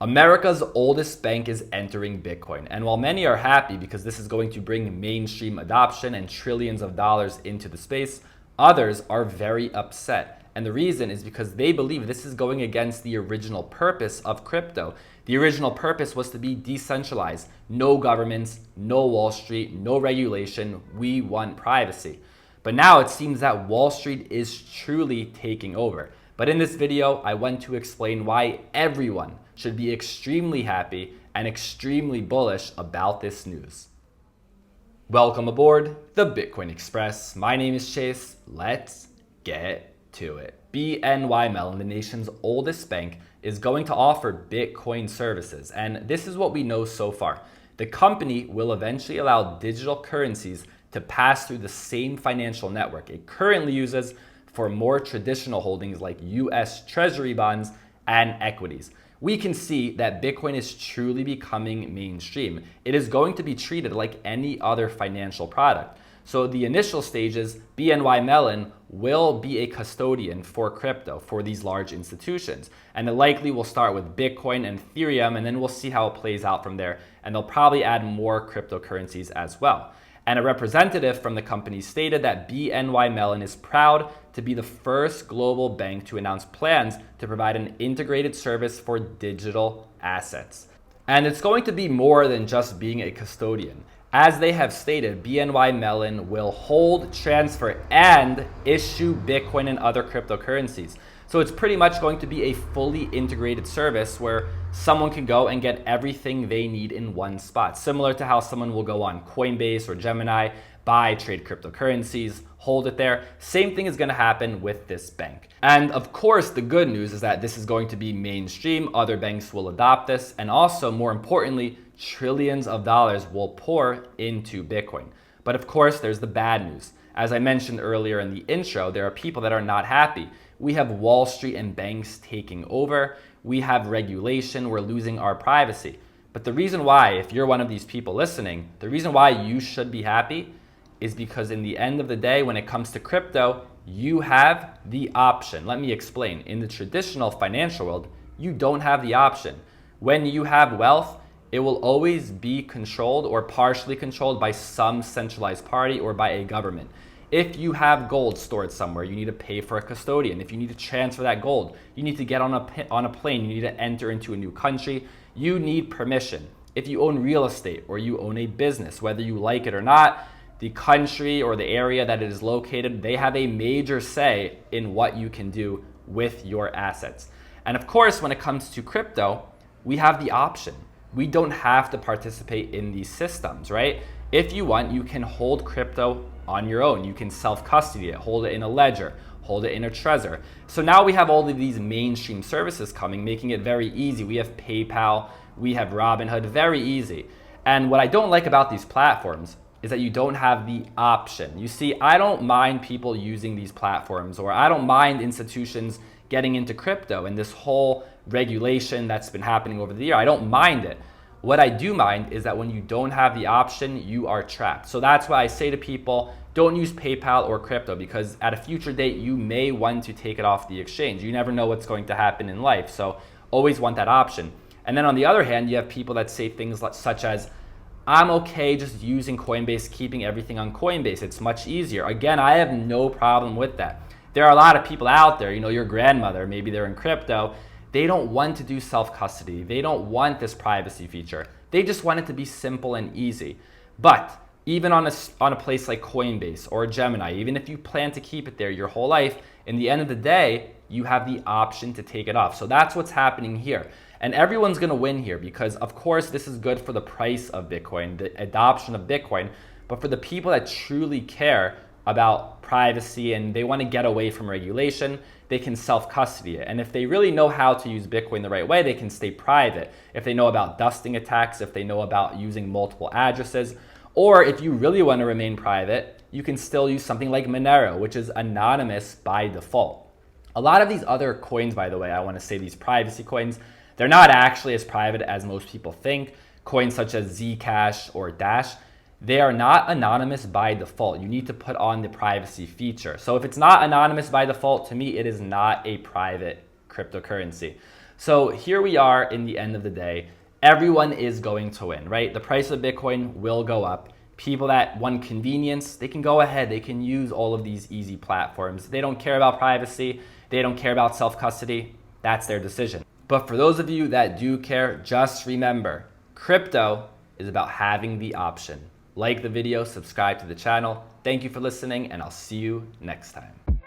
America's oldest bank is entering Bitcoin. And while many are happy because this is going to bring mainstream adoption and trillions of dollars into the space, others are very upset. And the reason is because they believe this is going against the original purpose of crypto. The original purpose was to be decentralized. No governments, no Wall Street, no regulation. We want privacy. But now it seems that Wall Street is truly taking over. But in this video, I want to explain why everyone should be extremely happy and extremely bullish about this news. Welcome aboard the Bitcoin Express. My name is Chase. Let's get to it. BNY Mellon, the nation's oldest bank, is going to offer Bitcoin services. And this is what we know so far. The company will eventually allow digital currencies to pass through the same financial network it currently uses for more traditional holdings like US Treasury bonds and equities. We can see that Bitcoin is truly becoming mainstream. It is going to be treated like any other financial product. So the initial stages, BNY Mellon will be a custodian for crypto for these large institutions. And it likely will start with Bitcoin and Ethereum, and then we'll see how it plays out from there. And they'll probably add more cryptocurrencies as well. And a representative from the company stated that BNY Mellon is proud to be the first global bank to announce plans to provide an integrated service for digital assets. And it's going to be more than just being a custodian. As they have stated, BNY Mellon will hold, transfer, and issue Bitcoin and other cryptocurrencies. So it's pretty much going to be a fully integrated service where someone can go and get everything they need in one spot. Similar to how someone will go on Coinbase or Gemini, buy, trade cryptocurrencies, hold it there. Same thing is going to happen with this bank. And of course, the good news is that this is going to be mainstream. Other banks will adopt this. And also, more importantly, trillions of dollars will pour into Bitcoin. But of course, there's the bad news. As I mentioned earlier in the intro, there are people that are not happy. We have Wall Street and banks taking over. We have regulation. We're losing our privacy. But the reason why, if you're one of these people listening, the reason why you should be happy is because in the end of the day, when it comes to crypto, you have the option. Let me explain. In the traditional financial world, you don't have the option. When you have wealth, it will always be controlled or partially controlled by some centralized party or by a government. If you have gold stored somewhere, you need to pay for a custodian. If you need to transfer that gold, you need to get on a plane, you need to enter into a new country, you need permission. If you own real estate or you own a business, whether you like it or not, the country or the area that it is located, they have a major say in what you can do with your assets. And of course, when it comes to crypto, we have the option. We don't have to participate in these systems, right? If you want, you can hold crypto on your own. You can self-custody it, hold it in a ledger, hold it in a Trezor. So now we have all of these mainstream services coming, making it very easy. We have PayPal, we have Robinhood, very easy. And what I don't like about these platforms is that you don't have the option. You see, I don't mind people using these platforms, or I don't mind institutions getting into crypto and this whole regulation that's been happening over the year. I don't mind it. What I do mind is that when you don't have the option, you are trapped. So that's why I say to people, don't use PayPal or crypto, because at a future date, you may want to take it off the exchange. You never know what's going to happen in life. So always want that option. And then on the other hand, you have people that say things such as, I'm okay just using Coinbase, keeping everything on Coinbase. It's much easier. Again, I have no problem with that. There are a lot of people out there, your grandmother, maybe they're in crypto. They don't want to do self-custody. They don't want this privacy feature. They just want it to be simple and easy. But even on a place like Coinbase or Gemini, even if you plan to keep it there your whole life, in the end of the day, you have the option to take it off. So that's what's happening here. And everyone's going to win here because, of course, this is good for the price of Bitcoin, the adoption of Bitcoin. But for the people that truly care about privacy and they want to get away from regulation, they can self-custody it. And if they really know how to use Bitcoin the right way, they can stay private. If they know about dusting attacks, if they know about using multiple addresses, or if you really want to remain private, you can still use something like Nano, which is anonymous by default. A lot of these other coins, by the way, I want to say these privacy coins, they're not actually as private as most people think. Coins such as Zcash or Dash, they are not anonymous by default. You need to put on the privacy feature. So if it's not anonymous by default, to me, it is not a private cryptocurrency. So here we are in the end of the day. Everyone is going to win, right? The price of Bitcoin will go up. People that want convenience, they can go ahead. They can use all of these easy platforms. They don't care about privacy. They don't care about self-custody. That's their decision. But for those of you that do care, just remember, crypto is about having the option. Like the video, subscribe to the channel. Thank you for listening, and I'll see you next time.